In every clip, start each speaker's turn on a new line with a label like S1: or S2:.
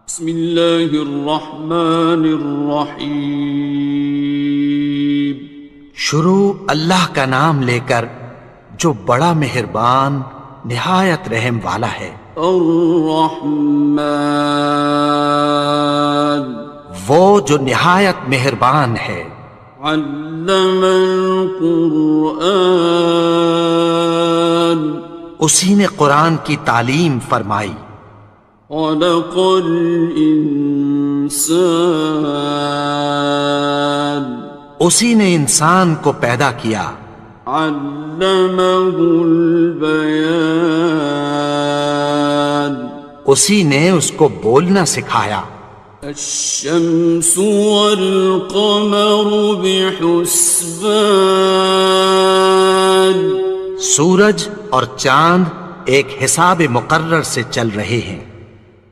S1: بسم اللہ الرحمن الرحیم۔
S2: شروع اللہ کا نام لے کر جو بڑا مہربان نہایت رحم والا ہے۔
S1: الرحمن،
S2: وہ جو نہایت مہربان ہے۔
S1: علم القرآن،
S2: اسی نے قرآن کی تعلیم فرمائی۔
S1: خلق الانسان،
S2: اسی نے انسان کو پیدا کیا۔
S1: علمہ البیان،
S2: اسی نے اس کو بولنا سکھایا۔
S1: الشمس والقمر بحسبان،
S2: سورج اور چاند ایک حساب مقرر سے چل رہے ہیں۔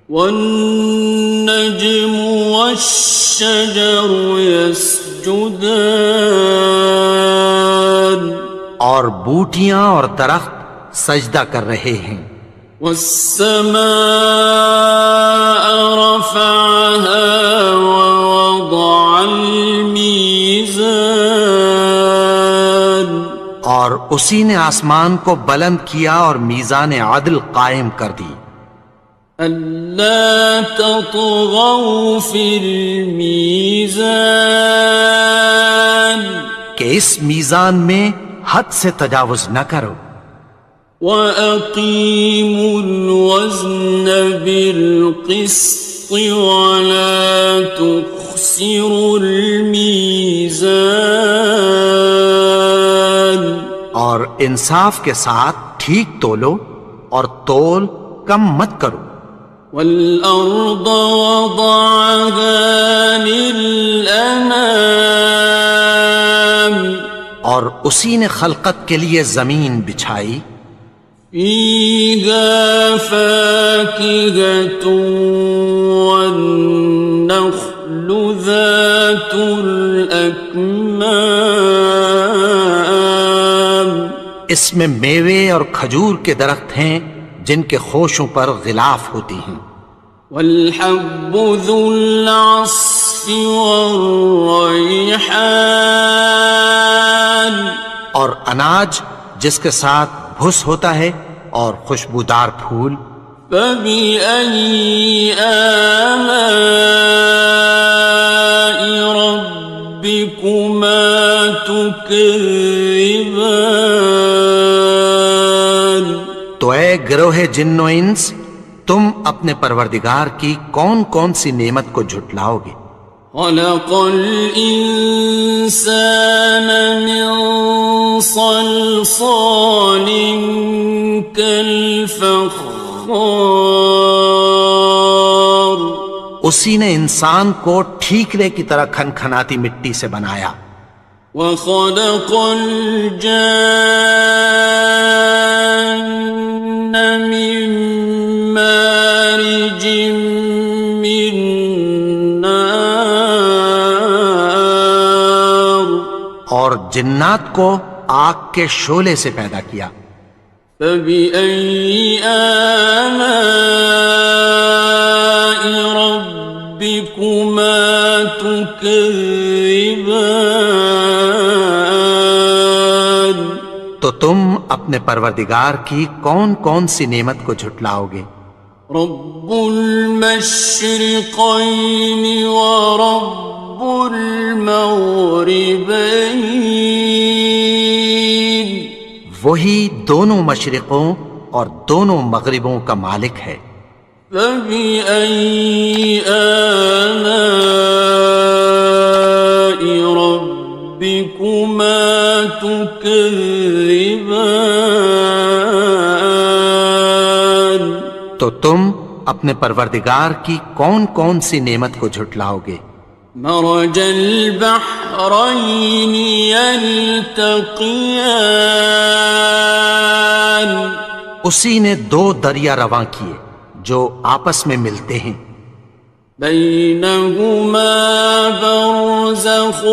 S1: والنجم والشجر يسجدان،
S2: اور بوٹیاں اور درخت سجدہ کر رہے ہیں۔
S1: والسماء رفعها ووضع الميزان،
S2: اور اسی نے آسمان کو بلند کیا اور میزان عدل قائم کر دی۔
S1: ألا تطغوا في الميزان،
S2: کہ اس میزان میں حد سے تجاوز نہ کرو۔
S1: وَأَقِيمُوا الْوَزْنَ بِالْقِسْطِ وَلَا تُخْسِرُوا الْمِيزَانَ،
S2: اور انصاف کے ساتھ ٹھیک تولو اور تول کم مت کرو۔
S1: وَالْأَرْضَ وَضَعَهَا لِلْأَنَامِ،
S2: اور اسی نے خلقت کے لیے زمین بچھائی۔
S1: فِيهَا فَاكِهَةٌ وَالنَّخْلُ ذَاتُ الْأَكْمَامِ،
S2: اس میں میوے اور کھجور کے درخت ہیں جن کے خوشوں پر غلاف ہوتی ہیں۔
S1: وَالْحَبُّ ذُو الْعَصْفِ وَالرَّيْحَانِ،
S2: اور اناج جس کے ساتھ بھس ہوتا ہے اور خوشبودار پھول۔
S1: فَبِأَيِّ آلَاءِ رَبِّكُمَا تُكَذِّبَانِ،
S2: تو اے گروہ جن و انس، تم اپنے پروردگار کی کون کون سی نعمت کو جھٹلاؤ گے؟
S1: خَلَقَ الْإِنسَانَ مِنْ صَلْصَالٍ كَالْفَخَّارِ،
S2: اسی نے انسان کو ٹھیکرے کی طرح کھنکھناتی مٹی سے بنایا۔
S1: وَخَلَقَ الْجَانَّ مِن مَّارِجٍ مِّن نَّارٍ،
S2: اور جنات کو آگ کے شعلے سے پیدا کیا۔
S1: فَبِأَيِّ آلَاءِ رَبِّكُمَا تُكَذِّبَانِ،
S2: تو تم اپنے پروردگار کی کون کون سی نعمت کو جھٹلاؤ گے؟
S1: رب المشرقین ورب المغربین،
S2: وہی دونوں مشرقوں اور دونوں مغربوں کا مالک ہے۔
S1: فَبِأَيِّ آلَاءِ رَبِّكُمَا تُكَذِّبَانِ،
S2: تو تم اپنے پروردگار کی کون کون سی نعمت کو جھٹلاؤ گے؟
S1: مرج البحرین یلتقیان،
S2: اسی نے دو دریا رواں کیے جو آپس میں ملتے ہیں۔
S1: بینہما برزخ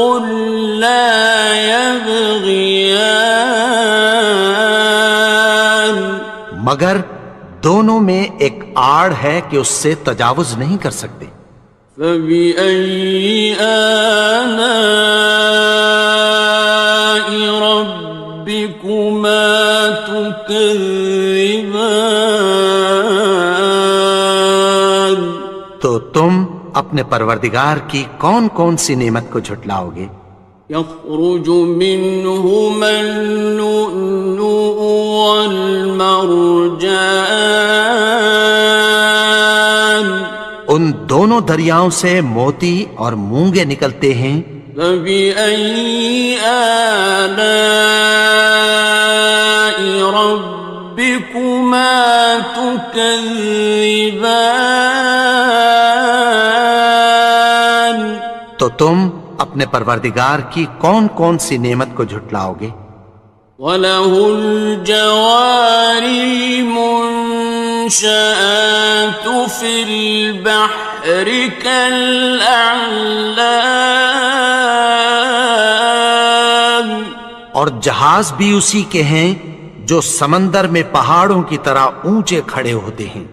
S1: لا یبغیان،
S2: مگر دونوں میں ایک آڑ ہے کہ اس سے تجاوز نہیں کر سکتے۔
S1: فبأي آلاء ربكما تكذبان؟
S2: تو تم اپنے پروردگار کی کون کون سی نعمت کو جھٹلاؤ گے؟
S1: يخرج منهما اللؤلؤ والمرجان،
S2: ان دونوں دریاؤں سے موتی اور مونگے نکلتے ہیں۔
S1: فبأي آلاء ربكما تكذبان؟
S2: تو تم اپنے پروردگار کی کون کون سی نعمت کو جھٹلاؤ گے؟
S1: وَلَهُ الْجَوَارِ الْمُنشَآتُ فِي الْبَحْرِ كَالْأَعْلَامِ،
S2: اور جہاز بھی اسی کے ہیں جو سمندر میں پہاڑوں کی طرح اونچے کھڑے ہوتے ہیں۔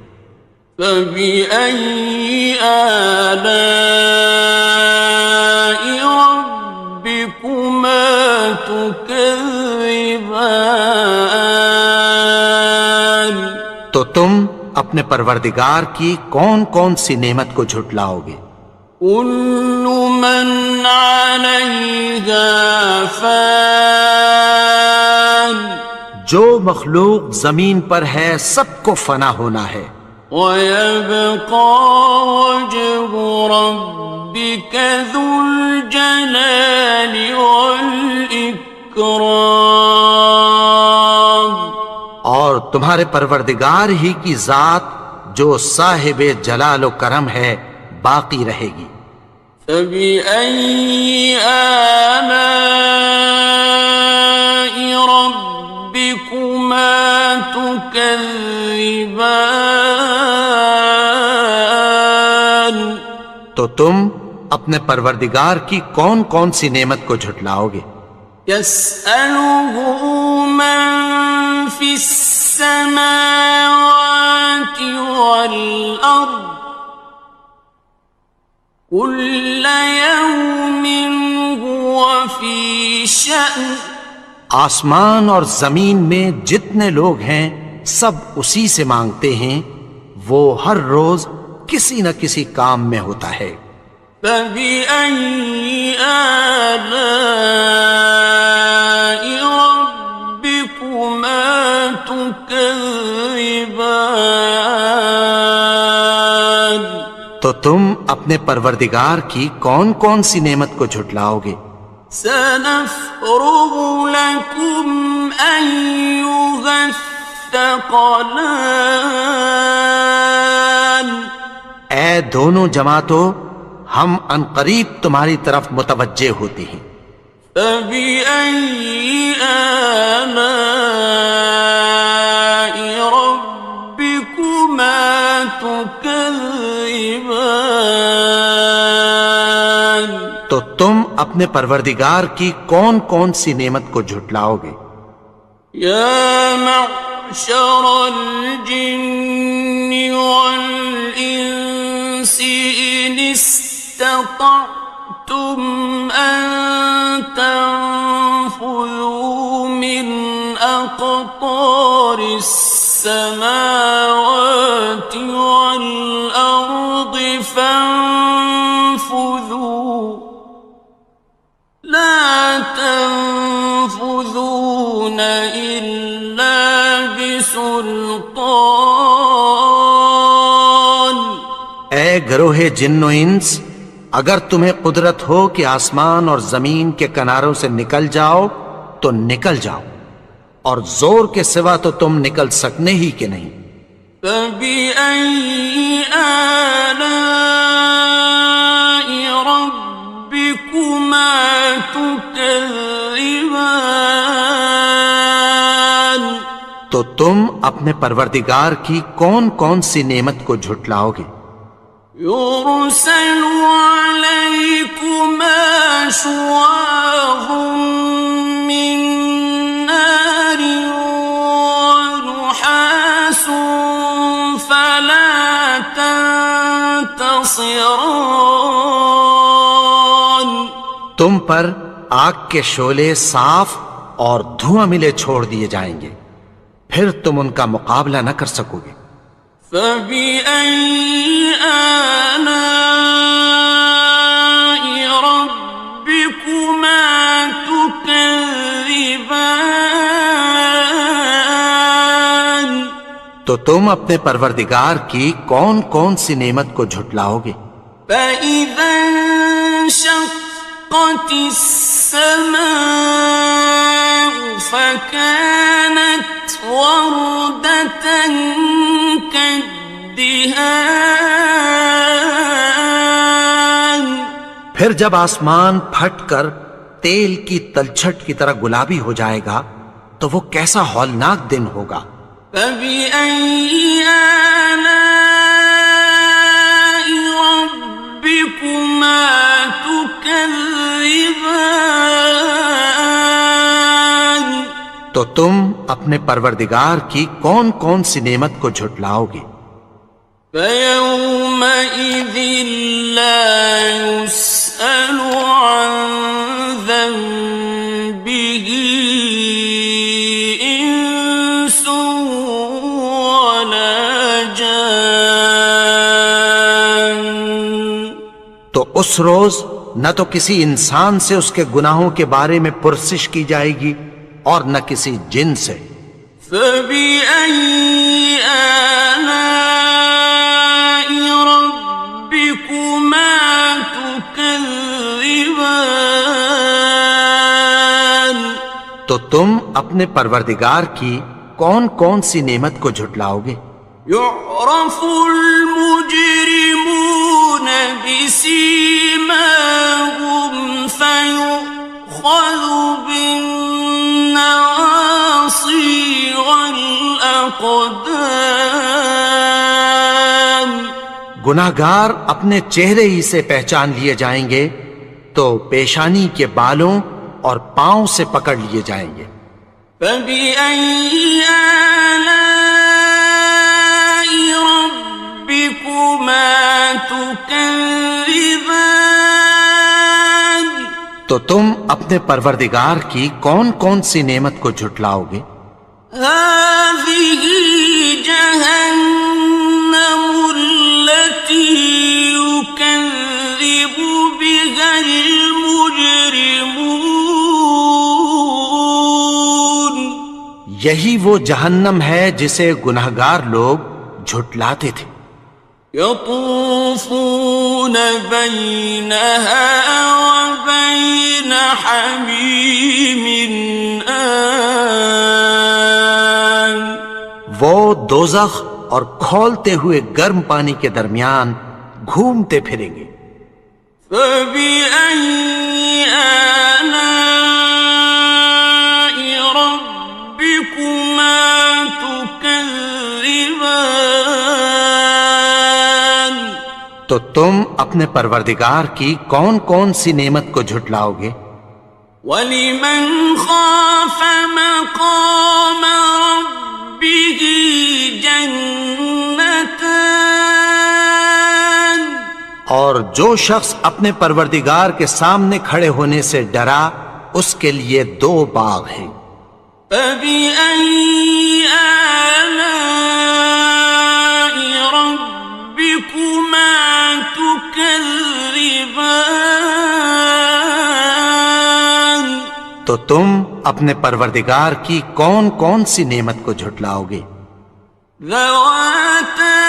S1: فَبِأَيِّ آلَاءِ رَبِّكُمَا تُكَذِّبَانِ؟
S2: تو تم اپنے پروردگار کی کون کون سی نعمت کو جھٹلاؤ گے؟
S1: كُلُّ مَنْ عَلَيْهَا فَانٍ،
S2: جو مخلوق زمین پر ہے سب کو فنا ہونا ہے۔
S1: وَيَبْقَى وَجْهُ رَبِّكَ ذُو الْجَلَالِ وَالْإِكْرَامِ،
S2: اور تمہارے پروردگار ہی کی ذات جو صاحب جلال و کرم ہے باقی رہے گی۔
S1: فَبِأَيِّ آلَاءِ رَبِّكُمَا تُكَذِّبَانِ؟
S2: تو تم اپنے پروردگار کی کون کون سی نعمت کو جھٹلاؤ گے؟
S1: يَسْأَلُهُ مَن فِي السَّمَاوَاتِ وَالْأَرْضِ كُلَّ يَوْمٍ هُوَ فِي شَأْنٍ،
S2: آسمان اور زمین میں جتنے لوگ ہیں سب اسی سے مانگتے ہیں، وہ ہر روز کسی نہ کسی کام میں ہوتا ہے۔
S1: فَبِأَيِّ آلَاءِ رَبِّكُمَا تُكَذِّبَانِ؟
S2: تو تم اپنے پروردگار کی کون کون سی نعمت کو جھٹلاؤ گے؟
S1: سَنَفْرُغُ لَكُمْ أَيُّهَ الثَّقَلَانِ،
S2: اے دونوں جماعتوں، ہم عنقریب تمہاری طرف متوجہ ہوتے ہیں۔
S1: فَبِأَيِّ آلَاءِ رَبِّكُمَا تُكَذِّبَانِ؟
S2: تو تم اپنے پروردگار کی کون کون سی نعمت کو جھٹلاؤ گے؟
S1: يَا مَعْشَرَ الْجِنِّ وَالْإِنسِ إِنِ اسْتَطَعْتُمْ أَن تَنفُذُوا مِنْ أَقْطَارِ السَّمَاوَاتِ وَالْأَرْضِ فَانفُذُوا لَا تَنفُذُونَ إِلَّا بِسُلْطَانٍ۔
S2: اے گروہ جن و انس، اگر تمہیں قدرت ہو کہ آسمان اور زمین کے کناروں سے نکل جاؤ تو نکل جاؤ، اور زور کے سوا تو تم نکل سکنے ہی کہ نہیں۔
S1: فَبِأَيِّ آلَاءِ رَبِّكُمَا تُكَذِّبَانِ؟
S2: تو تم اپنے پروردگار کی کون کون سی نعمت کو جھٹلاؤ گے؟
S1: يُرْسَلُ عَلَيْكُمَا شُوَاظٌ مِّن نَّارٍ وَنُحَاسٌ فَلَا تنتصران.
S2: تم پر آگ کے شعلے صاف اور دھواں ملے چھوڑ دیے جائیں گے، پھر تم ان کا مقابلہ نہ کر سکو گے۔
S1: فَبِأَيِّ آلَاءِ رَبِّكُمَا تُكَذِّبَانِ.
S2: تو تم اپنے پروردگار کی کون کون سی نعمت کو جھٹلاؤ گے؟
S1: فَإِذَا انشَقَّتِ السَّمَاءُ فَكَانَتْ وَرْدَةً كَالدِّهَانِ.
S2: پھر جب آسمان پھٹ کر تیل کی تلچھٹ کی طرح گلابی ہو جائے گا تو وہ کیسا ہولناک دن ہوگا۔
S1: فَبِأَيِّ آلَاءِ رَبِّكُمَا تُكَذِّبَانِ.
S2: تو تم اپنے پروردگار کی کون کون سی نعمت کو جھٹلاؤ گے؟
S1: فَيَوْمَئِذٍ لَا يُسْأَلُ عَنْ ذَنبِهِ إِنسٌ وَلَا جَانٌ.
S2: تو اس روز نہ تو کسی انسان سے اس کے گناہوں کے بارے میں پرسش کی جائے گی اور نہ کسی جن سے۔
S1: فَبِأَيِّ آلَاءِ رَبِّكُمَا تُكَذِّبَانِ.
S2: تو تم اپنے پروردگار کی کون کون سی نعمت کو جھٹلاؤ گے؟
S1: يُعْرَفُ الْمُجْرِمُونَ بِسِيمَاهُمْ فَيُؤْخَذُ بِالنَّوَاصِي وَالْأَقْدَامِ.
S2: گناہگار اپنے چہرے ہی سے پہچان لیے جائیں گے تو پیشانی کے بالوں اور پاؤں سے پکڑ لیے جائیں گے۔
S1: فَبِأَيِّ آلَاءِ رَبِّكُمَا تُكَذِّبَانِ.
S2: تو تم اپنے پروردگار کی کون کون سی نعمت کو جھٹلاؤ گے؟
S1: هَٰذِهِ جَهَنَّمُ الَّتِي يُكَذِّبُ بِهَا الْمُجْرِمُونَ.
S2: یہی وہ جہنم ہے جسے گناہگار لوگ جھٹلاتے تھے۔
S1: يَطُوفُونَ بَيْنَهَا وَبَيْنَ حَمِيمٍ آنٍ.
S2: وہ دوزخ اور کھولتے ہوئے گرم پانی کے درمیان گھومتے پھریں گے۔
S1: فَبِأَيِّ آلَاءِ رَبِّكُمَا تُكَذِّبَانِ.
S2: تو تم اپنے پروردگار کی کون کون سی نعمت کو جھٹلاؤ گے؟
S1: وَلِمَنْ خَافَ مَقَامَ رَبِّهِ جَنَّتَانِ.
S2: اور جو شخص اپنے پروردگار کے سامنے کھڑے ہونے سے ڈرا اس کے لیے دو باغ ہیں۔
S1: فَبِأَيِّ آلَاءِ رَبِّكُمَا تُكَذِّبَانِ.
S2: تو تم اپنے پروردگار کی کون کون سی نعمت کو جھٹلاؤ گے؟
S1: ذَوَاتَا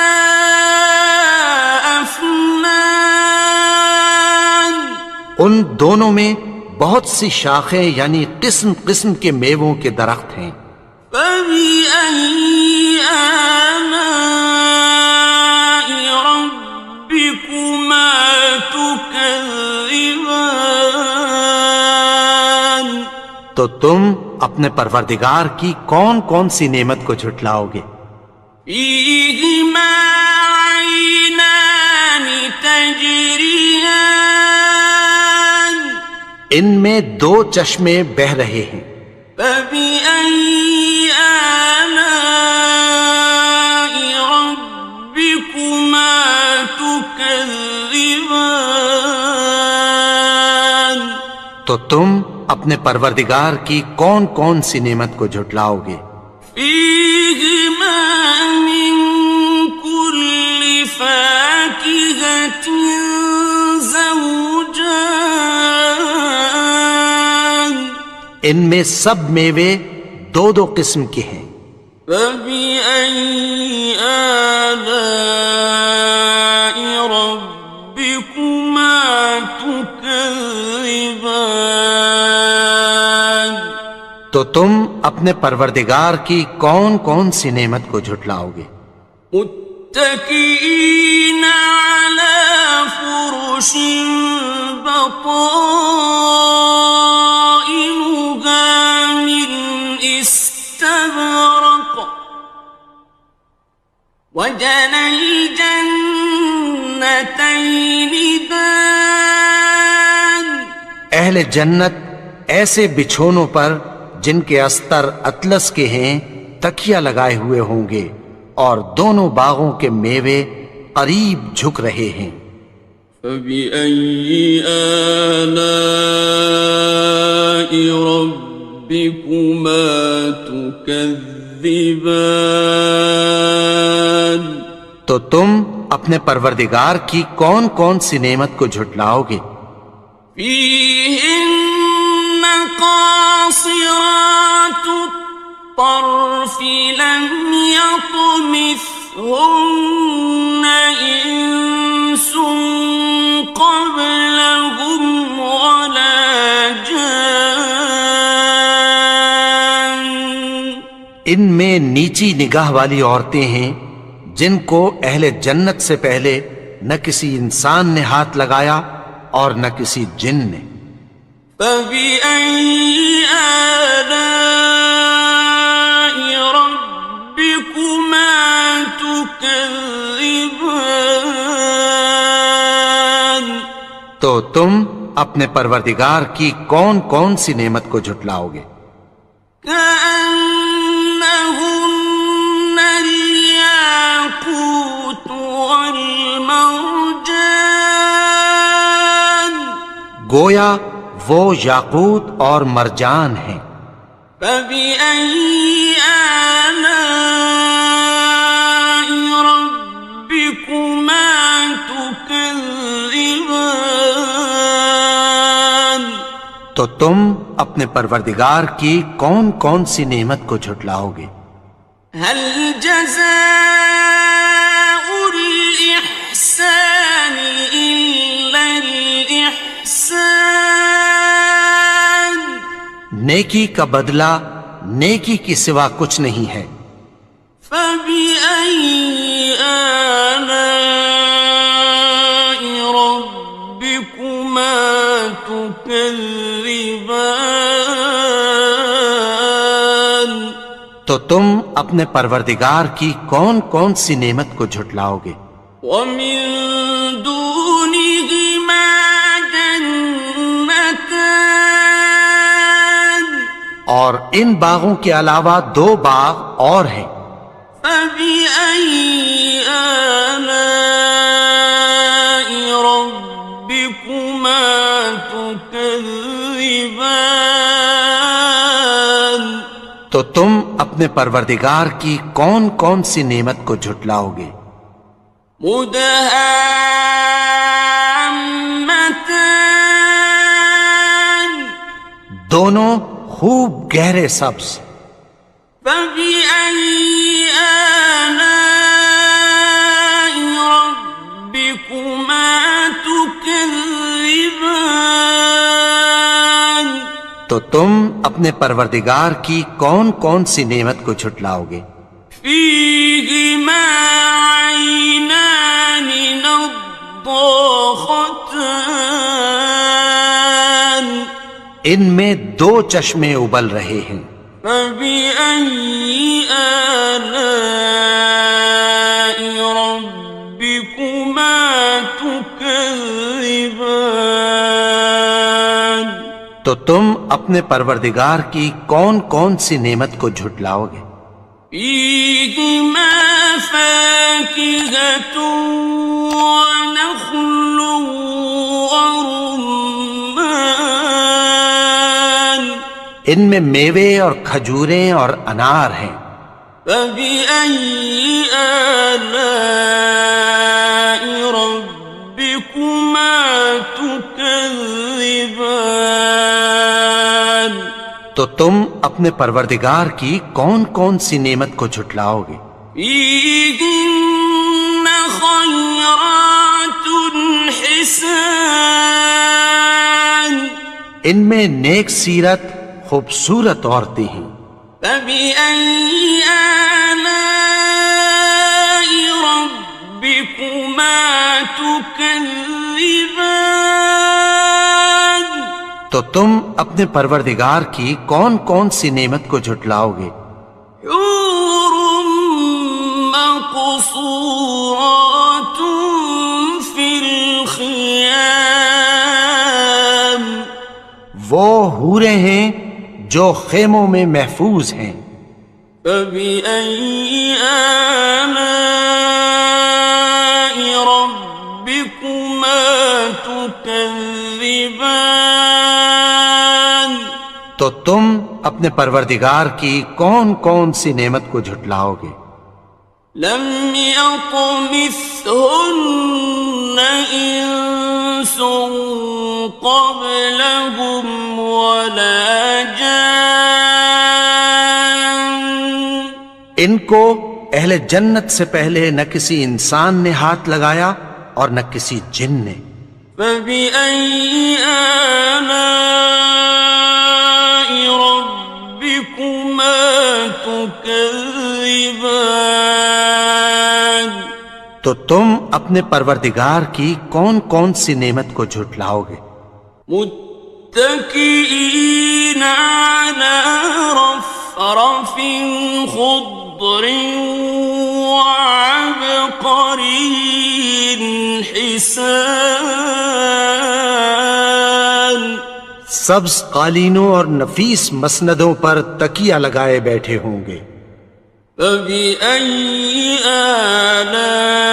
S1: أَفْنَانٍ.
S2: ان دونوں میں بہت سی شاخیں یعنی قسم قسم کے میووں کے درخت ہیں۔
S1: فَبِأَيِّ آلَاءِ رَبِّكُمَا تُكَذِّبَانِ.
S2: تو تم اپنے پروردگار کی کون کون سی نعمت کو جھٹلاؤ گے؟
S1: فِيهِمَا عَيْنَانِ تَجْرِيَانِ.
S2: ان میں دو چشمے بہہ رہے ہیں۔
S1: فَبِأَيِّ آلَاءِ رَبِّكُمَا تُكَذِّبَانِ.
S2: تو تم اپنے پروردگار کی کون کون سی نعمت کو جھٹلاؤ گے؟
S1: فیہما من کل فاکہۃ زوجان،
S2: ان میں سب میوے دو دو قسم کے ہیں۔
S1: فبأي آلاء ربكما تكذبان،
S2: تو تم اپنے پروردگار کی کون کون سی نعمت کو جھٹلاؤ گے؟
S1: متكئين على فرش بطائنها من استبرق، وجنى الجنتين دان،
S2: اہل جنت ایسے بچھونوں پر جن کے استر اطلس کے ہیں تکیہ لگائے ہوئے ہوں گے، اور دونوں باغوں کے میوے قریب جھک رہے ہیں۔
S1: فبأي آلاء ربكما تكذبان،
S2: تو تم اپنے پروردگار کی کون کون سی نعمت کو جھٹلاؤ گے؟
S1: فيهن قاصرات الطرف لم يطمثهن إنس قبلهم ولا جان،
S2: ان میں نیچی نگاہ والی عورتیں ہیں جن کو اہل جنت سے پہلے نہ کسی انسان نے ہاتھ لگایا اور نہ کسی جن نے۔
S1: فبأي آلاء ربكما تكذبان،
S2: تو تم اپنے پروردگار کی کون کون سی نعمت کو جھٹلاؤ گے؟
S1: كأنهن الياقوت والمرجان،
S2: گویا وہ یاقوت اور مرجان ہیں۔
S1: فبأي آلاء ربكما تكذبان،
S2: تو تم اپنے پروردگار کی کون کون سی نعمت کو جھٹلاؤ گے؟
S1: هل جزاء الإحسان إلا الإحسان،
S2: نیکی کا بدلہ نیکی کی سوا کچھ نہیں ہے۔
S1: فبأي آلاء ربكما تكذبان،
S2: تو تم اپنے پروردگار کی کون کون سی نعمت کو جھٹلاؤ گے؟
S1: ومن دونهما جنتان،
S2: اور ان باغوں کے علاوہ دو باغ اور ہیں۔
S1: فبأي آلاء ربكما تكذبان،
S2: تو تم اپنے پروردگار کی کون کون سی نعمت کو جھٹلاؤ گے؟
S1: مدهامتان،
S2: دونوں خوب گہرے سبز۔
S1: فبأي آلاء ربكما تكذبان،
S2: تو تم اپنے پروردگار کی کون کون سی نعمت کو جھٹلاؤ گے؟
S1: فيهما عينان نضاختان،
S2: ان میں دو چشمے ابل رہے ہیں۔
S1: فبأي آلاء ربكما تكذبان،
S2: تو تم اپنے پروردگار کی کون کون سی نعمت کو جھٹلاؤ گے؟
S1: فيهما فاكهة ونخل ورمان،
S2: ان میں میوے اور کھجوریں اور انار ہیں.
S1: فبأي آلاء ربكما تكذبان
S2: تو تم اپنے پروردگار کی کون کون سی نعمت کو جھٹلاؤ گے؟
S1: فيهن خيرات حسان
S2: ان میں نیک سیرت خوبصورت عورتیں ہیں.
S1: فبأي آلاء ربكما تكذبان
S2: تو تم اپنے پروردگار کی کون کون سی نعمت کو جھٹلاؤ گے؟
S1: حور مقصورات في الخيام
S2: وہ حوریں ہیں جو خیموں میں محفوظ ہیں.
S1: فبأي آلاء ربكما تكذبان
S2: تو تم اپنے پروردگار کی کون کون سی نعمت کو جھٹلاؤ گے؟
S1: لم يطمثهن إنس قبلهم ولا جان
S2: ان کو اہل جنت سے پہلے نہ کسی انسان نے ہاتھ لگایا اور نہ کسی جن نے.
S1: فبأي آلاء ربكما تكذبان
S2: تو تم اپنے پروردگار کی کون کون سی نعمت کو جھٹلاؤ گے؟
S1: متكئين على رفرف خضر وعبقري حسان
S2: سبز قالینوں اور نفیس مسندوں پر تکیہ لگائے بیٹھے ہوں گے.
S1: فبأي آلاء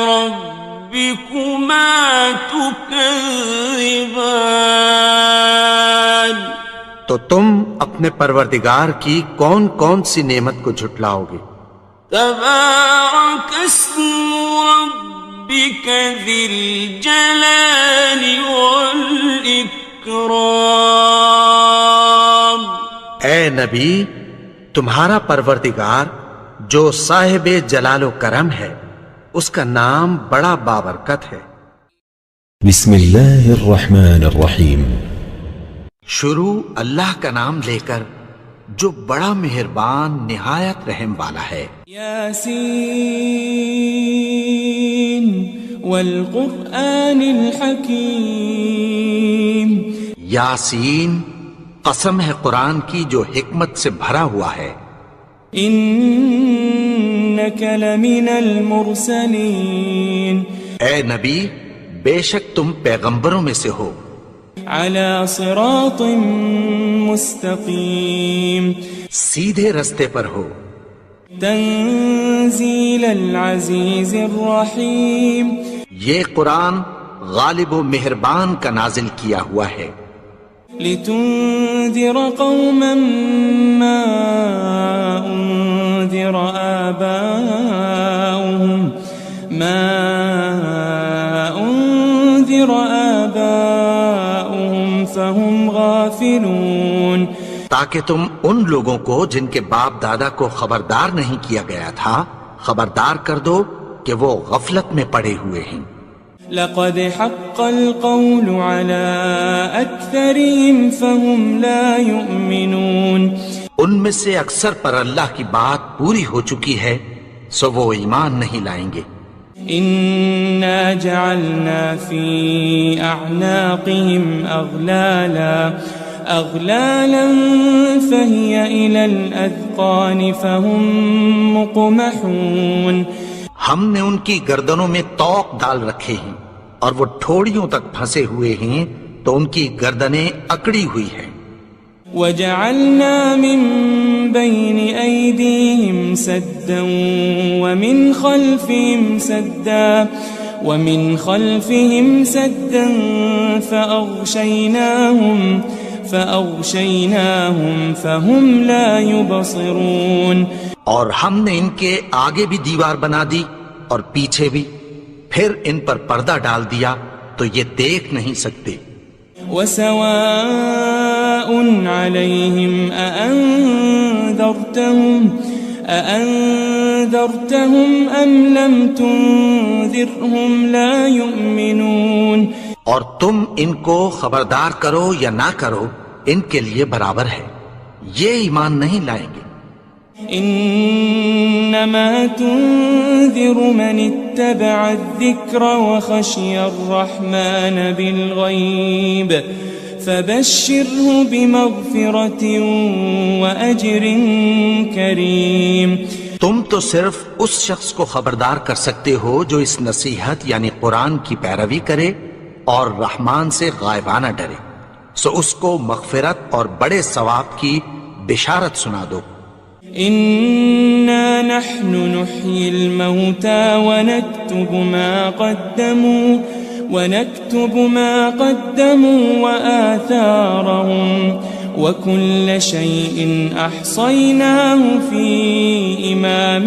S1: ربكما تكذبان
S2: تو تم اپنے پروردگار کی کون کون سی نعمت کو جھٹلاؤ گے؟
S1: تبارك اسم ربك ذي الجلال والإكرام
S2: اے نبی، تمہارا پروردگار جو صاحب جلال و کرم ہے اس کا نام بڑا بابرکت ہے.
S3: بسم اللہ الرحمن الرحیم.
S2: شروع اللہ کا نام لے کر جو بڑا مہربان نہایت رحم والا ہے.
S4: یاسین والقرآن الحکیم.
S2: یاسین، قسم ہے قرآن کی جو حکمت سے بھرا ہوا ہے.
S4: انک لمن المرسلین.
S2: اے نبی، بے شک تم پیغمبروں میں سے ہو.
S4: علی صراط مستقیم.
S2: سیدھے رستے پر ہو.
S4: تنزیل العزیز الرحیم.
S2: یہ قرآن غالب و مہربان کا نازل کیا ہوا ہے.
S4: لتنذر قوما ما انذر آباؤهم فهم غافلون.
S2: تاکہ تم ان لوگوں کو جن کے باپ دادا کو خبردار نہیں کیا گیا تھا خبردار کر دو کہ وہ غفلت میں پڑے ہوئے ہیں.
S4: لقد حق القول على أكثرهم فهم لا يؤمنون.
S2: ان میں سے اکثر پر اللہ کی بات پوری ہو چکی ہے سو وہ ایمان نہیں لائیں گے.
S4: إنا جعلنا في أعناقهم أغلالا فهي إلى الأذقان فهم مقمحون.
S2: ہم نے ان کی گردنوں میں طوق ڈال رکھے ہیں اور وہ ٹھوڑیوں تک پھنسے ہوئے ہیں تو ان کی گردنیں اکڑی ہوئی ہیں.
S4: وجعلنا من بين أيديهم سدا ومن خلفهم سدا فأغشيناهم فهم لا يبصرون
S2: اور ہم نے ان کے آگے بھی دیوار بنا دی اور پیچھے بھی، پھر ان پر پردہ ڈال دیا تو یہ دیکھ نہیں سکتے۔
S4: وسواء عليهم أأنذرتهم أم لم تنذرهم لا يؤمنون۔
S2: اور تم ان کو خبردار کرو یا نہ کرو، ان کے لیے برابر ہے، یہ ایمان نہیں لائیں گے۔
S4: انما تنذر من اتبع الذکر وخشی الرحمن بالغیب فبشره بمغفرة واجر کریم۔
S2: تم تو صرف اس شخص کو خبردار کر سکتے ہو جو اس نصیحت یعنی قرآن کی پیروی کرے اور رحمان سے غائبانہ ڈرے، سو اس کو مغفرت اور بڑے ثواب کی بشارت سنا دو۔
S4: إنا نحن نحيي الموتى ونكتب ما قدموا وآثارهم وكل شيء أحصيناه في إمام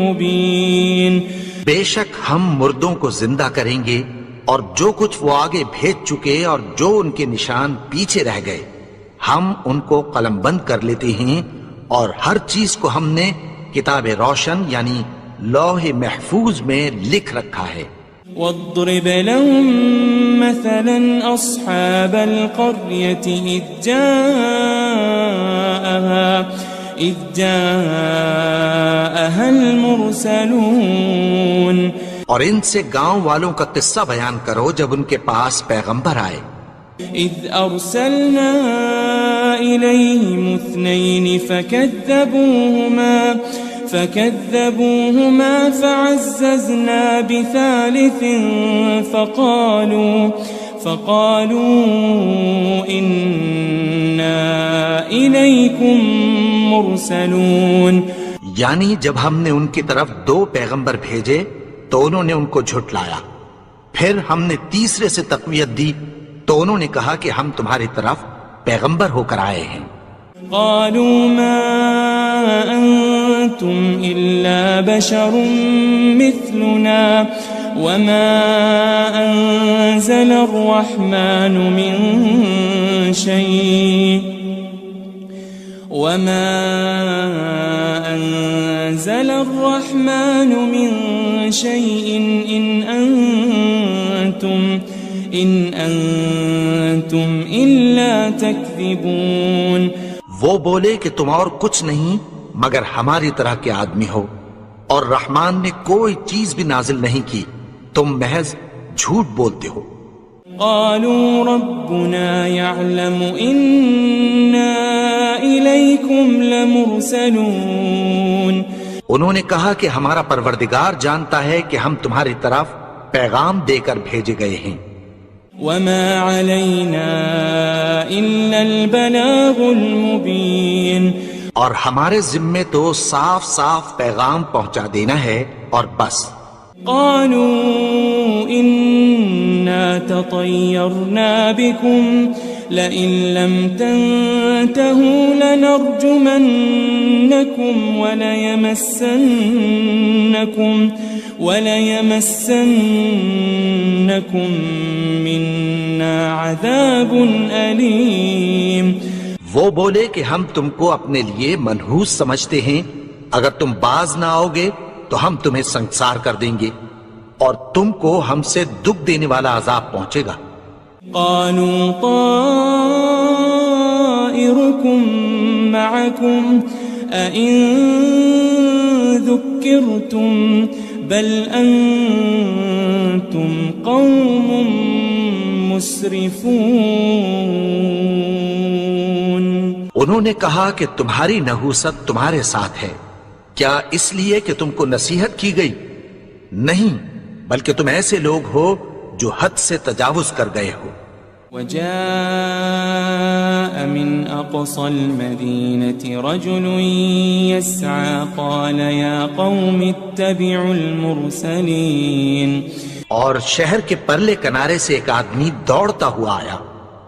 S4: مبين۔
S2: بے شک ہم مردوں کو زندہ کریں گے اور جو کچھ وہ آگے بھیج چکے اور جو ان کے نشان پیچھے رہ گئے ہم ان کو قلم بند کر لیتے ہیں، اور ہر چیز کو ہم نے کتاب روشن یعنی لوح محفوظ میں لکھ رکھا ہے۔
S4: واضرب لهم مثلا أصحاب القرية إذ جاءها المرسلون۔
S2: اور ان سے گاؤں والوں کا قصہ بیان کرو جب ان کے پاس پیغمبر آئے۔
S4: إذ أرسلنا إليهم 2 فكذبوهما فعززنا بثالث فقالوا إنا إليكم مرسلون۔
S2: یعنی جب ہم نے ان کی طرف 2 پیغمبر بھیجے تو انہوں نے ان کو جھٹلایا، پھر ہم نے تیسرے سے تقویت دی تو انہوں نے کہا کہ ہم تمہاری طرف پیغمبر ہو کر آئے ہیں۔
S4: قالوا ما أنتم إلا بشر مثلنا وما أنزل الرحمن من شيء إن أنتم إلا تكذبون۔
S2: وہ بولے کہ تم اور کچھ نہیں مگر ہماری طرح کے آدمی ہو، اور رحمان نے کوئی چیز بھی نازل نہیں کی، تم محض جھوٹ بولتے ہو۔
S4: قالوا ربنا يعلم إنا إليكم لمرسلون۔
S2: انہوں نے کہا کہ ہمارا پروردگار جانتا ہے کہ ہم تمہاری طرف پیغام دے کر بھیجے گئے ہیں۔
S4: وما علينا إلا البلاغ المبين۔
S2: اور ہمارے ذمے تو صاف صاف پیغام پہنچا دینا ہے اور بس۔
S4: قالوا إنا تطيرنا بكم لئن لم تنتهوا لنرجمنكم وليمسنكم منا عذاب أليم۔
S2: وہ بولے کہ ہم تم کو اپنے لیے منحوس سمجھتے ہیں، اگر تم باز نہ آؤ گے تو ہم تمہیں سنسار کر دیں گے اور تم کو ہم سے دکھ دینے والا عذاب پہنچے گا۔
S4: قالوا طائركم معكم أئن ذكرتم بل أنتم قوم مسرفون۔
S2: انہوں نے کہا کہ تمہاری نحوست تمہارے ساتھ ہے، کیا اس لیے کہ تم کو نصیحت کی گئی؟ نہیں، بلکہ تم ایسے لوگ ہو جو حد سے تجاوز کر گئے ہو۔
S4: وجاء من أقصى المدينة رجل يسعى قال يا قوم اتبعوا المرسلين۔
S2: اور شہر کے پرلے کنارے سے ایک آدمی دوڑتا ہوا آیا،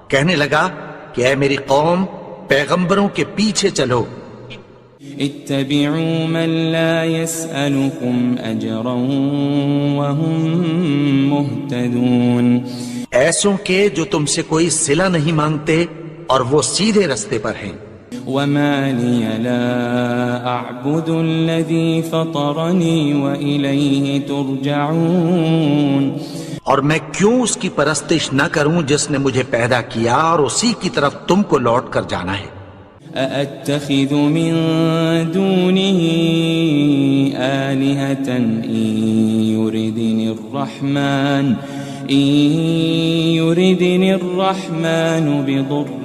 S2: کہنے لگا کہ اے میری قوم پیغمبروں کے پیچھے چلو،
S4: اتبعوا من لا يسألكم أجرا وهم مهتدون،
S2: ایسوں کے جو تم سے کوئی صلہ نہیں مانگتے اور وہ سیدھے رستے پر ہیں۔
S4: وما لي لا أعبد الذي فطرني وإليه ترجعون،
S2: اور میں کیوں اس کی پرستش نہ کروں جس نے مجھے پیدا کیا اور اسی کی طرف تم کو لوٹ کر جانا ہے۔
S4: أأتخذ من دونه آلهة إن يردني الرحمن بضر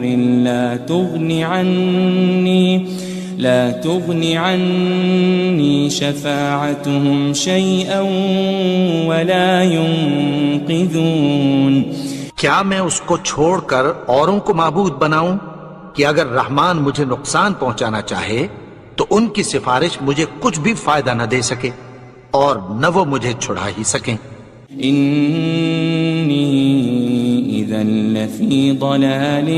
S4: لا تغني عني شفاعتهم شيئا ولا ينقذون،
S2: کیا میں اس کو چھوڑ کر اوروں کو معبود بناؤں کہ اگر رحمان مجھے نقصان پہنچانا چاہے تو ان کی سفارش مجھے کچھ بھی فائدہ نہ دے سکے اور نہ وہ مجھے چھڑا ہی سکیں۔
S4: إني إذا لفي ضلال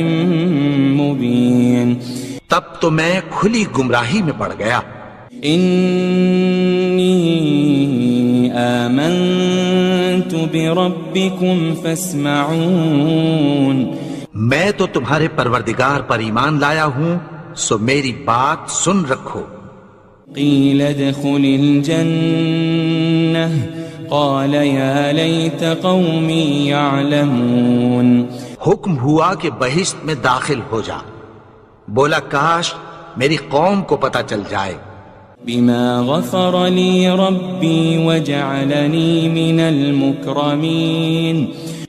S4: مبين،
S2: تب تو میں کھلی گمراہی میں پڑ گیا۔
S4: إني آمنت بربكم فاسمعون،
S2: میں تو تمہارے پروردگار پر ایمان لایا ہوں، سو میری بات سن رکھو۔
S4: قيل ادخل الجنة قال يا ليت قومي يعلمون،
S2: حکم ہوا کہ بہشت میں داخل ہو جا، بولا کاش میری قوم کو پتہ چل جائے۔
S4: بما غفر لي ربي وجعلني من المكرمين،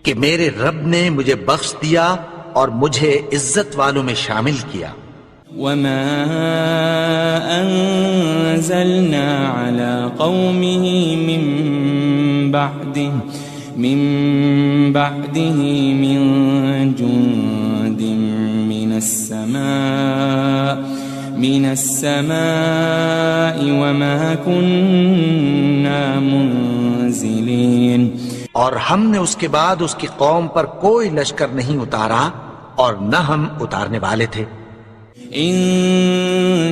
S2: کہ میرے رب نے مجھے بخش دیا اور مجھے عزت والوں میں شامل کیا۔
S4: وما أنزلنا على قومه من بعده من جند من السماء وما كنا منزلين،
S2: اور ہم نے اس کے بعد اس کی قوم پر کوئی لشکر نہیں اتارا اور نہ ہم اتارنے والے تھے۔
S4: إن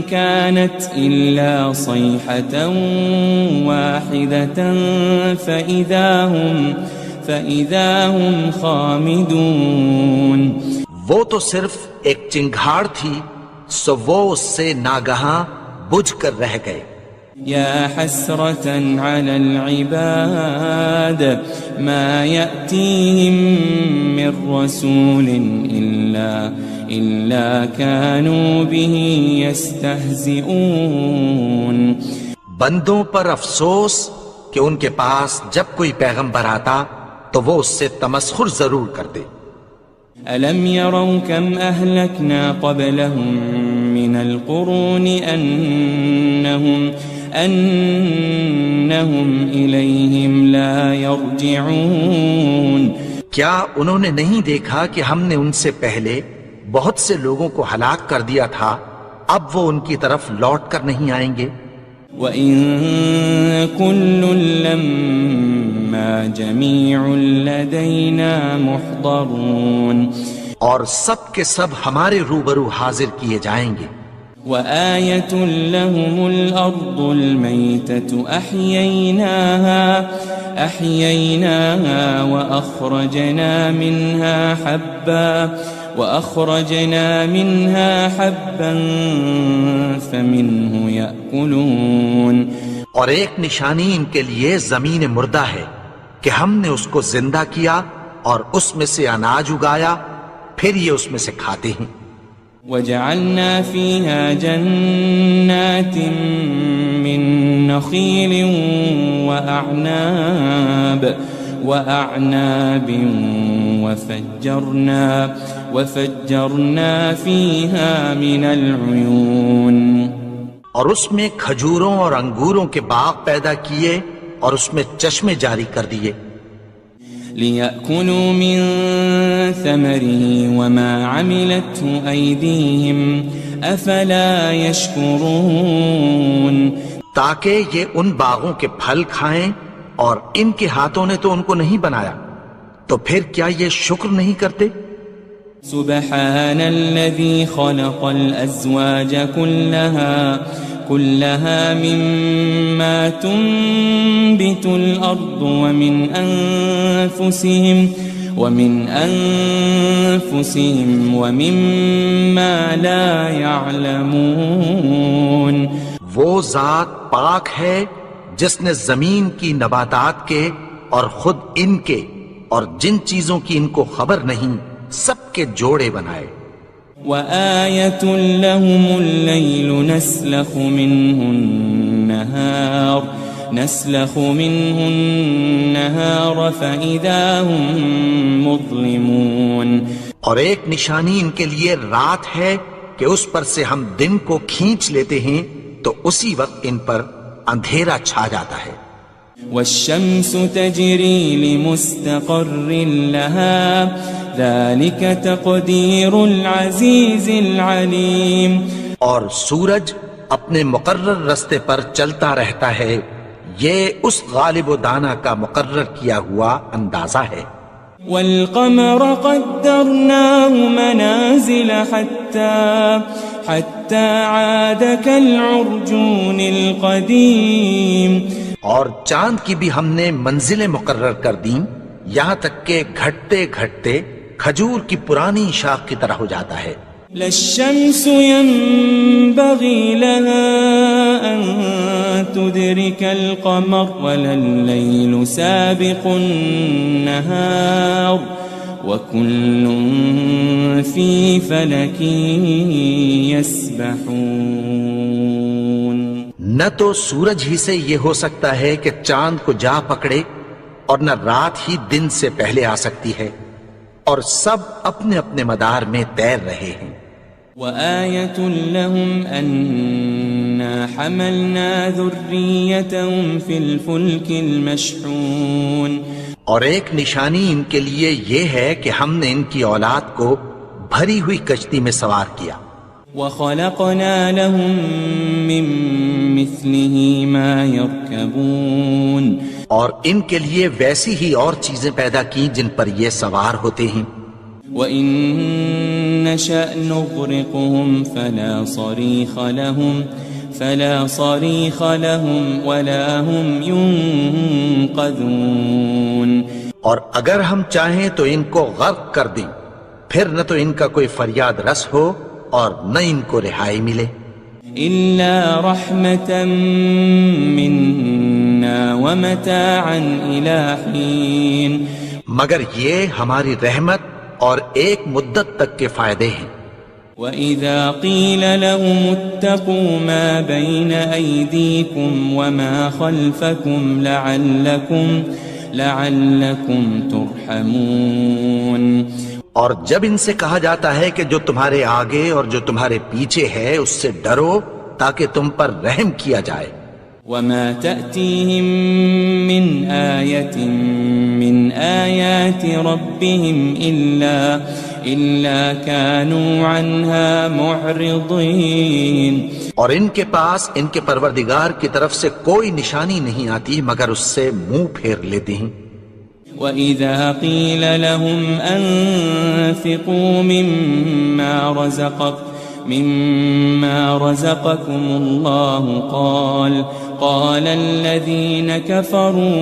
S4: كانت إلا صيحة واحدة فإذا هم خامدون،
S2: وہ تو صرف ایک چنگھاڑ تھی، سو وہ اس سے ناگہاں بجھ کر رہ گئے۔
S4: يا حسرة على العباد ما يأتيهم من رسول إلا كانوا به يستهزئون،
S2: بندوں پر افسوس کہ ان کے پاس جب کوئی پیغمبر آتا تو وہ اس سے تمسخر ضرور کرتے۔
S4: ألم يروا كم أهلكنا قبلهم من القرون أنهم إليهم لا يرجعون،
S2: کیا انہوں نے نہیں دیکھا کہ ہم نے ان سے پہلے بہت سے لوگوں کو ہلاک کر دیا تھا، اب وہ ان کی طرف لوٹ کر نہیں آئیں گے۔
S4: وَإِن كُلٌّ لَمَّا جَمِيعٌ لَدَيْنَا مُحْضَرُونَ،
S2: اور سب کے سب ہمارے روبرو حاضر کیے جائیں گے۔
S4: وَآيَةٌ لَهُمُ الْأَرْضُ الْمَيْتَةُ أَحْيَيْنَاهَا وَأَخْرَجْنَا مِنْهَا حَبًّا فَمِنْهُ يَأْكُلُونَ،
S2: اور ایک نشانی ان کے لیے زمین مردہ ہے کہ ہم نے اس کو زندہ کیا اور اس میں سے اناج اگایا، پھر یہ اس میں سے کھاتے ہیں۔
S4: وَجَعَلْنَا فِيهَا جَنَّاتٍ مِّن نَخِيلٍ وَأَعْنَابٍ وَفَجَّرْنَا فِيهَا مِنَ الْعُيُونِ،
S2: اور اس میں کھجوروں اور انگوروں کے باغ پیدا کیے اور اس میں چشمے جاری کر دیے۔
S4: لِيَأْكُلُوا مِن ثَمَرِهِ وَمَا عَمِلَتْهُ أَيْدِيهِمْ أَفَلَا يَشْكُرُونَ،
S2: تاکہ یہ ان باغوں کے پھل کھائیں اور ان کے ہاتھوں نے تو ان کو نہیں بنایا، تو پھر کیا یہ شکر نہیں کرتے؟
S4: سبحان الذي خلق الأزواج كلها مما تنبت الأرض ومن أنفسهم ومما لا يعلمون.
S2: وہ ذات پاک ہے جس نے زمین کی نباتات کے اور خود ان کے اور جن چیزوں کی ان کو خبر نہیں سب کے جوڑے بنائے.
S4: وآية لهم الليل نسلخ منه النهار فإذا هم مظلمون.
S2: اور ایک نشانی ان کے لیے رات ہے کہ اس پر سے ہم دن کو کھینچ لیتے ہیں تو اسی وقت ان پر اندھیرا چھا جاتا ہے.
S4: والشمس تجري لمستقر لها ذلك تقدير العزيز العليم.
S2: اور سورج اپنے مقرر رستے پر چلتا رہتا ہے، یہ اس غالب و دانا کا مقرر کیا ہوا اندازہ ہے.
S4: والقمر قدرناه منازل حتى عاد كالعرجون القديم.
S2: اور چاند کی بھی ہم نے منزلیں مقرر کر دیں یہاں تک کہ گھٹتے گھٹتے کھجور کی پرانی شاخ کی طرح ہو جاتا ہے.
S4: لا الشمس ينبغي لها أن تدرك القمر ولا الليل سابق النهار وكل في فلك يسبحون.
S2: نہ تو سورج ہی سے یہ ہو سکتا ہے کہ چاند کو جا پکڑے اور نہ رات ہی دن سے پہلے آ سکتی ہے، اور سب اپنے اپنے مدار میں تیر رہے ہیں.
S4: وآية لهم أنا حملنا ذريتهم في الفلك المشحون.
S2: اور ایک نشانی ان کے لیے یہ ہے کہ ہم نے ان کی اولاد کو بھری ہوئی کشتی میں سوار کیا.
S4: وخلقنا لهم من مثله ما يركبون.
S2: اور ان کے لیے ویسی ہی اور چیزیں پیدا کی جن پر یہ سوار ہوتے ہیں.
S4: وَإِن نَّشَأْ نُغْرِقْهُمْ فَلَا صَرِيخَ لَهُمْ وَلَا هُمْ يُنقَذُونَ.
S1: اور اگر ہم چاہیں تو ان کو غرق کر دیں، پھر نہ تو ان کا کوئی فریاد رس ہو اور نہ ان کو رہائی ملے.
S4: إِلَّا رَحْمَةً مِّنَّا وَمَتَاعًا إِلَىٰ حِينٍ.
S1: مگر یہ ہماری رحمت اور ایک مدت تک کے فائدے ہیں.
S4: وَإِذَا قِيلَ لَهُمُ اتَّقُوا مَا بَيْنَ أَيْدِيكُمْ وَمَا خَلْفَكُمْ لَعَلَّكُمْ تُرْحَمُونَ.
S1: اور جب ان سے کہا جاتا ہے کہ جو تمہارے آگے اور جو تمہارے پیچھے ہے اس سے ڈرو تاکہ تم پر رحم کیا جائے.
S4: وَمَا تَأْتِيهِم مِّنْ آيَةٍ مِّنْ آيَاتِ رَبِّهِمْ إِلَّا كَانُوا عَنْهَا مُعْرِضِينَ.
S1: اور ان کے پاس ان کے پروردگار کی طرف سے کوئی نشانی نہیں آتی مگر اس سے منہ پھیر لیتے ہیں.
S4: وَإِذَا قِيلَ لَهُمْ أَنفِقُوا مِمَّا رَزَقَكُمُ اللَّهُ قَالَ الَّذِينَ كَفَرُوا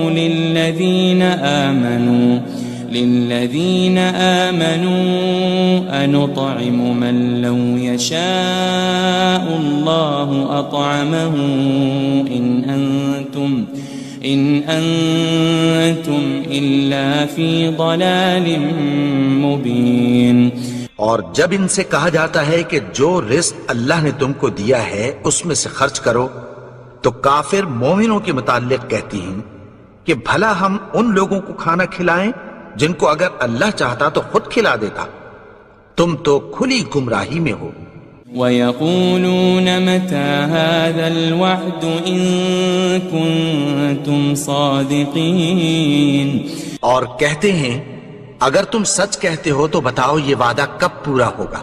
S4: لِلَّذِينَ آمَنُوا أَنُطْعِمُ مَن لَّوْ يَشَاءُ اللَّهُ أَطْعَمَهُ إِنْ أَنْتُمْ إِلَّا فِي ضَلَالٍ مُبِينٍ.
S1: اور جب ان سے کہا جاتا ہے کہ جو رزق اللہ نے تم کو دیا ہے اس میں سے خرچ کرو تو کافر مومنوں کے متعلق کہتی ہیں کہ بھلا ہم ان لوگوں کو کھانا کھلائیں جن کو اگر اللہ چاہتا تو خود کھلا دیتا. تم تو کھلی گمراہی میں ہو.
S4: وَيَقُولُونَ مَتَى هَذَا الْوَعْدُ إِن كُنتُمْ صَادِقِينَ.
S1: اور کہتے ہیں اگر تم سچ کہتے ہو تو بتاؤ یہ وعدہ کب پورا ہوگا.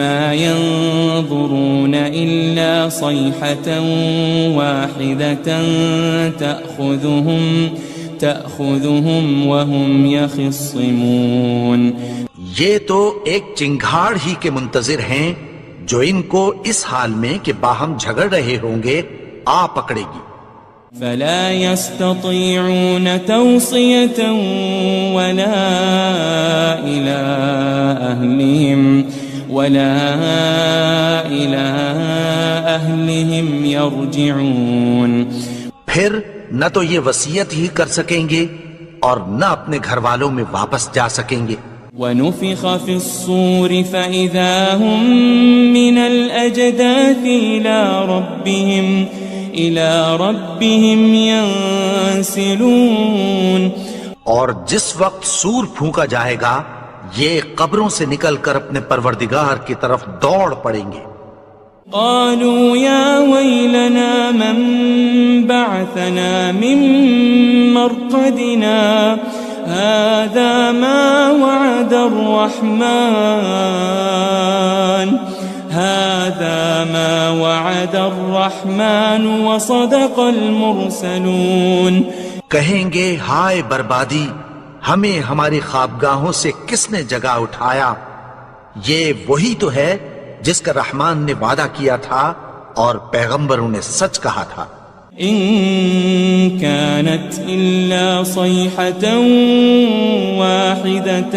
S4: مَا يَنظُرُونَ إِلَّا صَيْحَةً وَاحِدَةً تَأْخُذُهُمْ وَهُمْ يَخِصِّمُونَ.
S1: یہ تو ایک چنگھاڑ ہی کے منتظر ہیں جو ان کو اس حال میں کہ باہم جھگڑ رہے ہوں گے آ پکڑے گی.
S4: فلا يستطيعون توصية ولا إلى أهلهم يرجعون.
S1: پھر نہ تو یہ وصیت ہی کر سکیں گے اور نہ اپنے گھر والوں میں واپس جا سکیں گے.
S4: ونفخ في الصور فإذا هم من الأجداث إلى ربهم ينسلون.
S1: اور جس وقت سور پھونکا جائے گا یہ قبروں سے نکل کر اپنے پروردگار کی طرف دوڑ پڑیں گے.
S4: قالوا يا ويلنا من بعثنا من مرقدنا هذا ما وعد الرحمن وصدق المرسلون.
S1: کہیں گے ہائے بربادی، ہمیں ہماری خوابگاہوں سے کس نے جگا اٹھایا؟ یہ وہی تو ہے جس کا رحمان نے وعدہ کیا تھا اور پیغمبروں نے سچ کہا تھا.
S4: إن كانت إلا صيحة واحدة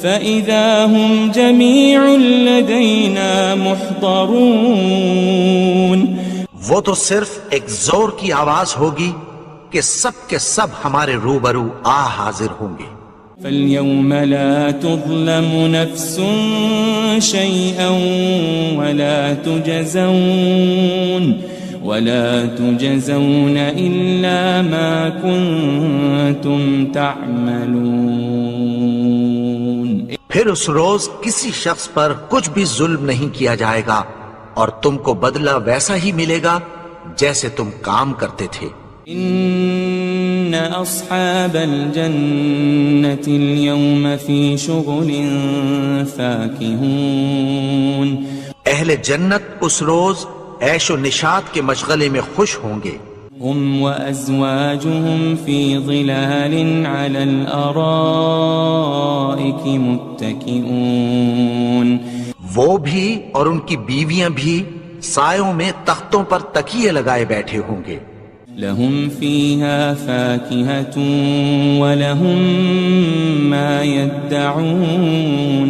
S4: فإذا هم جميع لدينا محضرون.
S1: وہ تو صرف ایک زور کی آواز ہوگی کہ سب کے سب ہمارے روبرو آ حاضر ہوں گے.
S4: فاليوم لا تظلم نفس شيئا ولا تجزون إلا ما كنتم تعملون.
S1: پھر اس روز کسی شخص پر کچھ بھی ظلم نہیں کیا جائے گا اور تم کو بدلہ ویسا ہی ملے گا جیسے تم کام کرتے تھے.
S4: إن أصحاب الجنة اليوم في شغل فاكهون.
S1: اہل جنت اس روز عیش و نشاط کے مشغلے میں خوش ہوں گے.
S4: هم وأزواجهم في ظلال على الأرائك متكئون.
S1: وہ بھی اور ان کی بیویاں بھی سایوں میں تختوں پر تکیے لگائے بیٹھے ہوں گے.
S4: لهم فيها فاكهة ولهم ما يدعون.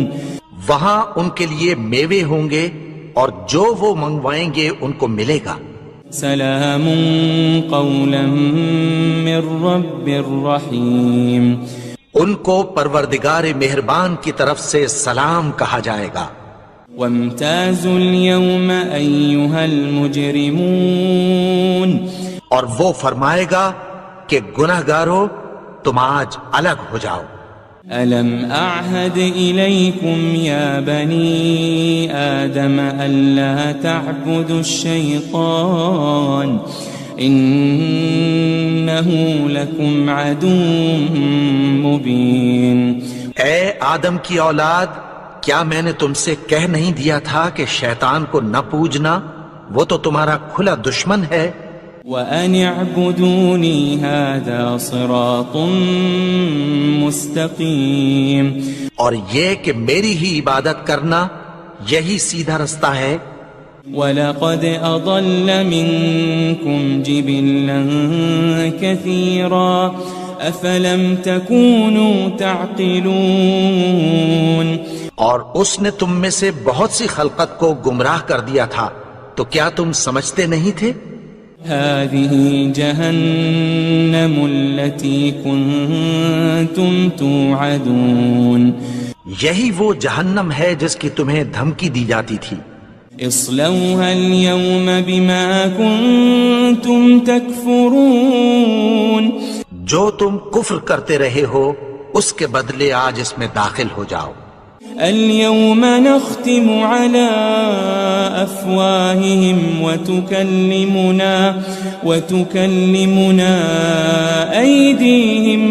S1: وہاں ان کے لیے میوے ہوں گے اور جو وہ منگوائیں گے ان کو ملے گا.
S4: سلام قولا من رب رحیم.
S1: ان کو پروردگار مہربان کی طرف سے سلام کہا جائے گا.
S4: وامتازوا اليوم أيها المجرمون.
S1: اور وہ فرمائے گا کہ گناہگارو تم آج الگ ہو جاؤ.
S4: ألم أعهد إليكم يا بني آدم ألا تعبدوا الشيطان إنه لكم عدو مبين.
S1: اے آدم کی اولاد، کیا میں نے تم سے کہہ نہیں دیا تھا کہ شیطان کو نہ پوجنا، وہ تو تمہارا کھلا دشمن ہے.
S4: وَأَنِ اعْبُدُونِي هَذَا صِرَاطٌ مُسْتَقِيمٌ.
S1: اور یہ کہ میری ہی عبادت کرنا یہی سیدھا رستہ ہے.
S4: وَلَقَدْ أَضَلَّ مِنْكُمْ جِبِلًّا كَثِيرًا أَفَلَمْ تَكُونُوا تَعْقِلُونَ.
S1: اور اس نے تم میں سے بہت سی خلقت کو گمراہ کر دیا تھا، تو کیا تم سمجھتے نہیں تھے؟
S4: هذه جهنم التي كنتم توعدون.
S1: یہی وہ جہنم ہے جس کی تمہیں دھمکی دی جاتی تھی.
S4: اصلوها اليوم بما كنتم تكفرون.
S1: جو تم کفر کرتے رہے ہو اس کے بدلے آج اس میں داخل ہو جاؤ.
S4: اليوم نختم على أفواههم وتكلمنا أيديهم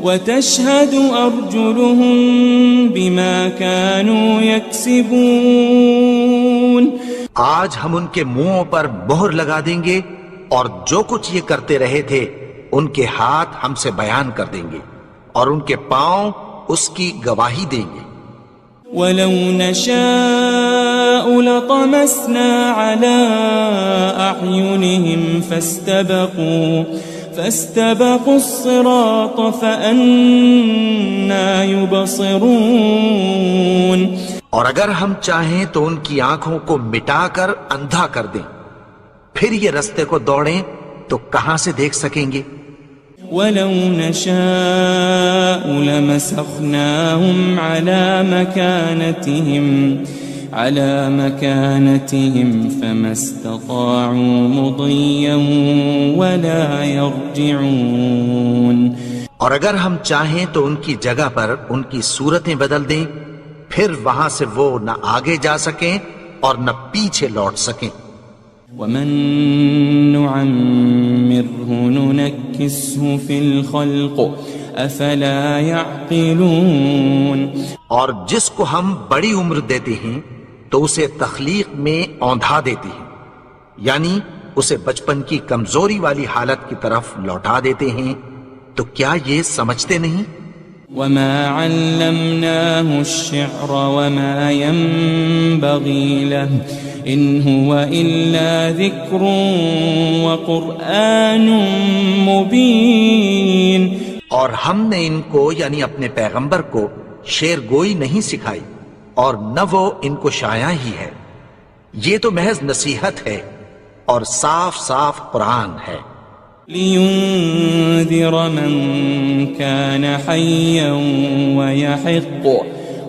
S4: وتشهد أرجلهم بما كانوا يكسبون.
S1: آج ہم ان کے منہوں پر مہر لگا دیں گے اور جو کچھ یہ کرتے رہے تھے ان کے ہاتھ ہم سے بیان کر دیں گے. اور ان کے پاؤں اس کی گواہی دیں گے۔
S4: وَلَوْ نَشَاءُ لَطَمَسْنَا عَلَىٰ أَعْيُنِهِمْ فَاسْتَبَقُوا الصِّرَاطَ فَأَنَّىٰ يُبْصِرُونَ۔
S1: اور اگر ہم چاہیں تو ان کی آنکھوں کو مٹا کر اندھا کر دیں، پھر یہ رستے کو دوڑیں تو کہاں سے دیکھ سکیں گے؟
S4: وَلَوْ نَشَاءُ لَمَسَخْنَاهُمْ عَلَىٰ مَكَانَتِهِمْ فَمَا اسْتَطَاعُوا مُضِيًّا وَلَا يَرْجِعُونَ۔
S1: اور اگر ہم چاہیں تو ان کی جگہ پر ان کی صورتیں بدل دیں، پھر وہاں سے وہ نہ آگے جا سکیں اور نہ پیچھے لوٹ سکیں۔
S4: وَمَن نُّعَمِّرْهُ نُنَكِّسْهُ فِي الْخَلْقِ أَفَلَا يَعْقِلُونَ۔
S1: اور جس کو ہم بڑی عمر دیتے ہیں تو اسے تخلیق میں اوندھا دیتے ہیں، یعنی اسے بچپن کی کمزوری والی حالت کی طرف لوٹا دیتے ہیں، تو کیا یہ سمجھتے نہیں؟
S4: وَمَا عَلَّمْنَاهُ الشِّعْرَ وَمَا يَنبَغِي لَهُ إِنْ هُوَ إِلَّا ذِكْرٌ وَقُرْآنٌ مُبِينٌ۔
S1: اور ہم نے ان کو یعنی اپنے پیغمبر کو شعر گوئی نہیں سکھائی، اور نہ وہ ان کو شایع ہی ہے، یہ تو محض نصیحت ہے اور صاف صاف قرآن ہے۔
S4: لِيُنذِرَ مَن كَانَ حَيًّا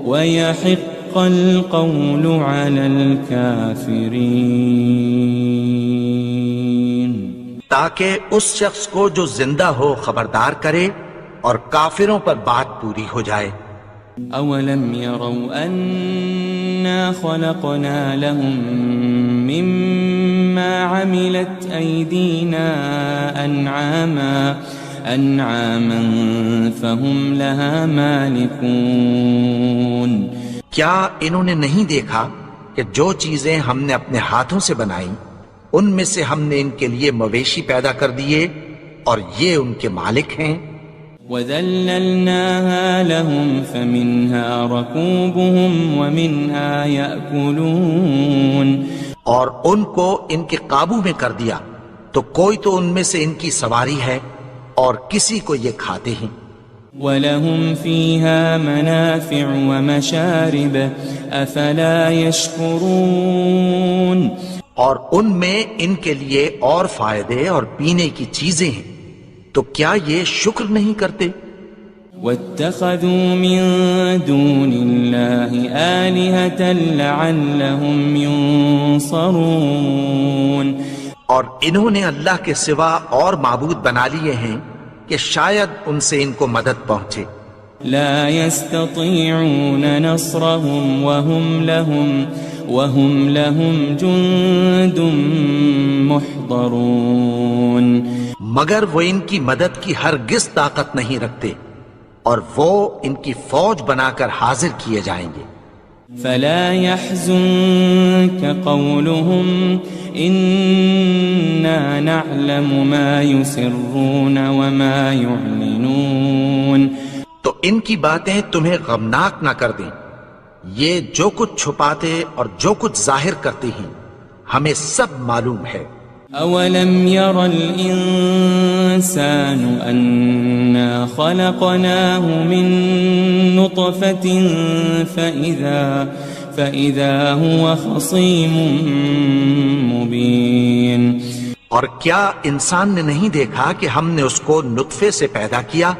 S4: وَيَحِقَّ الْقَوْلُ عَلَى الْكَافِرِينَ۔
S1: تاکہ اس شخص کو جو زندہ ہو خبردار کرے اور کافروں پر بات پوری ہو جائے۔
S4: أَوَلَمْ يَرَوْا أَنَّا خَلَقْنَا لَهُم مِّمَّا عَمِلَتْ أَيْدِينَا أَنْعَامًا فَهُمْ لَهَا مَالِكُونَ۔
S1: کیا انہوں نے نہیں دیکھا کہ جو چیزیں ہم نے اپنے ہاتھوں سے بنائیں ان میں سے ہم نے ان کے لیے مویشی پیدا کر دیے اور یہ ان کے مالک ہیں۔
S4: وَذَلَّلْنَاهَا لَهُمْ فَمِنْهَا رَكُوبُهُمْ وَمِنْهَا يَأْكُلُونَ۔
S1: اور ان کو ان کے قابو میں کر دیا تو کوئی تو ان میں سے ان کی سواری ہے اور کسی کو یہ کھاتے ہیں۔
S4: وَلَهُمْ فِيهَا مَنَافِعُ وَمَشَارِبُ أَفَلَا يَشْكُرُونَ۔
S1: اور ان میں ان کے لیے اور فائدے اور پینے کی چیزیں ہیں، تو کیا یہ شکر نہیں کرتے؟
S4: وَاتَّخَذُوا مِن دُونِ اللَّهِ آلِهَةً لَعَلَّهُمْ يُنصَرُونَ۔
S1: اور انہوں نے اللہ کے سوا اور معبود بنا لیے ہیں کہ شاید ان سے ان کو مدد پہنچے۔
S4: لا يستطيعون نصرهم وهم لهم جند محضرون۔
S1: مگر وہ ان کی مدد کی ہرگز طاقت نہیں رکھتے اور وہ ان کی فوج بنا کر حاضر کیے جائیں گے۔
S4: فلا يحزنك قولهم إنا نعلم ما يسرون وما يعلنون۔
S1: تو ان کی باتیں تمہیں غمناک نہ کر دیں، یہ جو کچھ چھپاتے اور جو کچھ ظاہر کرتے ہیں ہمیں سب معلوم ہے۔
S4: أولم ير الإنسان أنا خلقناه من نطفة فإذا هو خصيم مبين۔
S1: اور کیا انسان نے نہیں دیکھا کہ ہم نے اس کو نطفے سے پیدا کیا،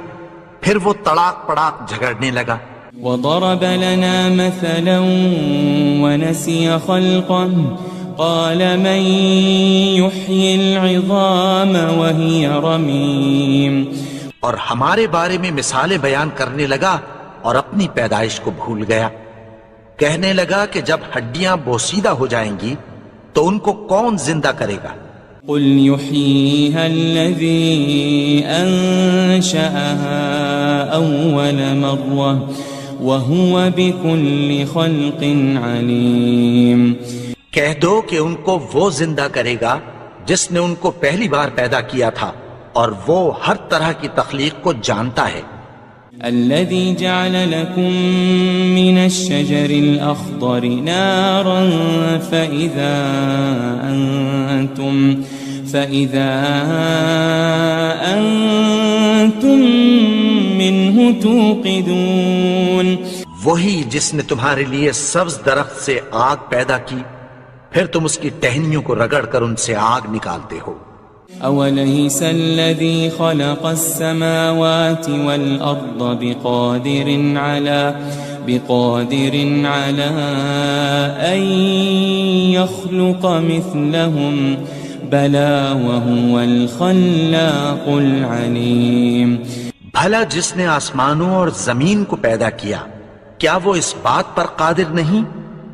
S1: پھر وہ تڑاک پڑاک جھگڑنے لگا۔
S4: وضرب لنا مثلا ونسي خلقه قال من يحيي العظام وهي رميم۔
S1: اور ہمارے بارے میں مثالیں بیان کرنے لگا اور اپنی پیدائش کو بھول گیا۔ کہنے لگا کہ جب ہڈیاں بوسیدہ ہو جائیں گی تو ان کو کون زندہ کرے گا؟
S4: قل يحييها الذي أنشأها أول مرة وهو بكل خلق عليم۔
S1: کہہ دو کہ ان کو وہ زندہ کرے گا جس نے ان کو پہلی بار پیدا کیا تھا اور وہ ہر طرح کی تخلیق کو جانتا ہے۔
S4: الذي جعل لكم من الشجر الأخضر نارا فإذا أنتم منه توقدون.
S1: وہی جس نے تمہارے لیے سبز درخت سے آگ پیدا کی، پھر تم اس کی ٹہنیوں کو رگڑ کر ان سے آگ نکالتے ہو.
S4: أوليس الذي خلق السماوات والأرض بقادر على أن يخلق مثلهم بلى وهو الخلاق العليم.
S1: بھلا جس نے آسمانوں اور زمین کو پیدا کیا، کیا وہ اس بات پر قادر نہیں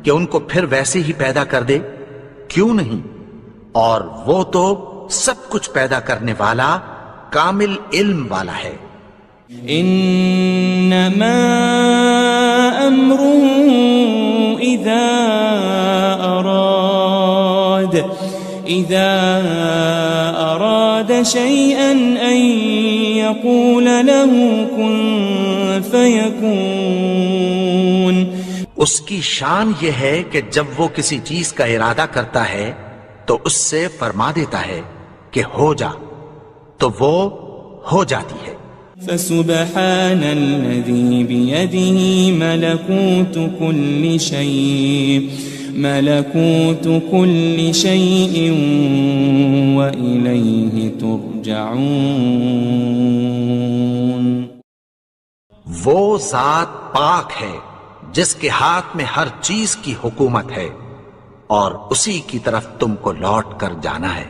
S1: کہ ان کو پھر ویسے ہی پیدا کر دے؟ کیوں نہیں؟ اور وہ تو سب کچھ پیدا کرنے والا، کامل علم والا ہے.
S4: انما امره اذا اراد شيئا ان يقول له كن فيكون.
S1: اس کی شان یہ ہے کہ جب وہ کسی چیز کا ارادہ کرتا ہے تو اس سے فرما دیتا ہے کہ ہو جا، تو وہ ہو جاتی ہے.
S4: فسبحان الذي بيده ملكوت كل شيء وإليه ترجعون.
S1: وہ ذات پاک ہے جس کے ہاتھ میں ہر چیز کی حکومت ہے، اور اسی کی طرف تم کو لوٹ کر جانا ہے.